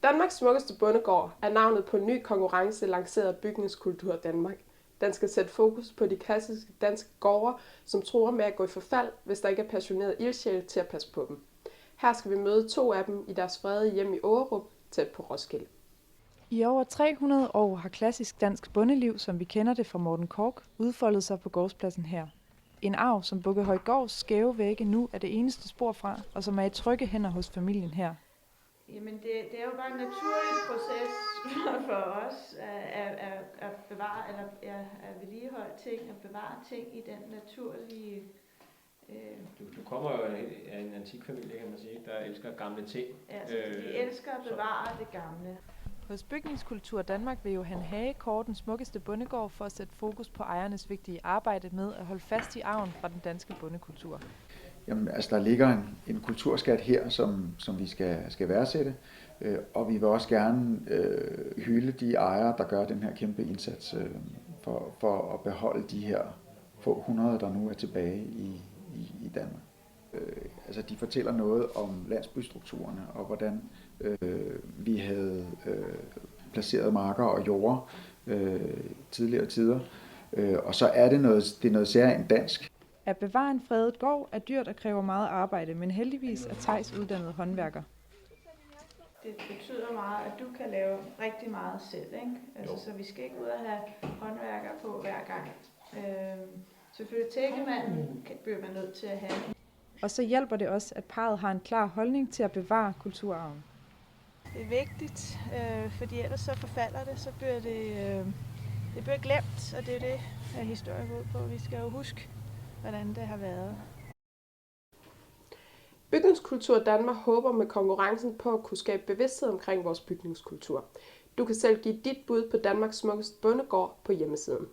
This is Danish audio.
Danmarks smukkeste bondegård er navnet på en ny konkurrence lanceret af Bygningskultur Danmark. Den skal sætte fokus på de klassiske danske gårde, som truer med at gå i forfald, hvis der ikke er passionerede ildsjæle til at passe på dem. Her skal vi møde 2 af dem i deres fredede hjem i Ågerup, tæt på Roskilde. I over 300 år har klassisk dansk bondeliv, som vi kender det fra Morten Korch, udfoldet sig på gårdspladsen her. En arv, som Bukkehøjgårds skæve vægge nu er det eneste spor fra, og som er i trygge hænder hos familien her. Jamen det er jo bare en naturlig proces for os at bevare eller at vedligeholde ting og bevare ting i den naturlige. Du kommer jo af en antik familie, kan man sige, der elsker gamle ting. Altså, vi elsker at bevare det gamle. Hos Bygningskultur Danmark vil Johan Hage kåre den smukkeste bondegård for at sætte fokus på ejernes vigtige arbejde med at holde fast i arven fra den danske bondekultur. Jamen, altså der ligger en kulturskat her, som vi skal værdsætte, og vi vil også gerne hylde de ejere, der gør den her kæmpe indsats for at beholde de her få hundrede, der nu er tilbage i Danmark. Altså de fortæller noget om landsbystrukturerne og hvordan vi havde placeret marker og jorder tidligere tider, og så er det noget særligt dansk. At bevare en fredet gård er dyrt og kræver meget arbejde, men heldigvis er Theis uddannet håndværker. Det betyder meget, at du kan lave rigtig meget selv, ikke? Altså, så vi skal ikke ud og have håndværker på hver gang. Selvfølgelig tækkemanden bliver man nødt til at have. Og så hjælper det også, at parret har en klar holdning til at bevare kulturarven. Det er vigtigt, fordi ellers så forfalder det, så bliver det bliver glemt, og det er det, historien går ud på. Vi skal jo huske, hvordan det har været. Bygningskultur Danmark håber med konkurrencen på at kunne skabe bevidsthed omkring vores bygningskultur. Du kan selv give dit bud på Danmarks smukkeste bondegård på hjemmesiden.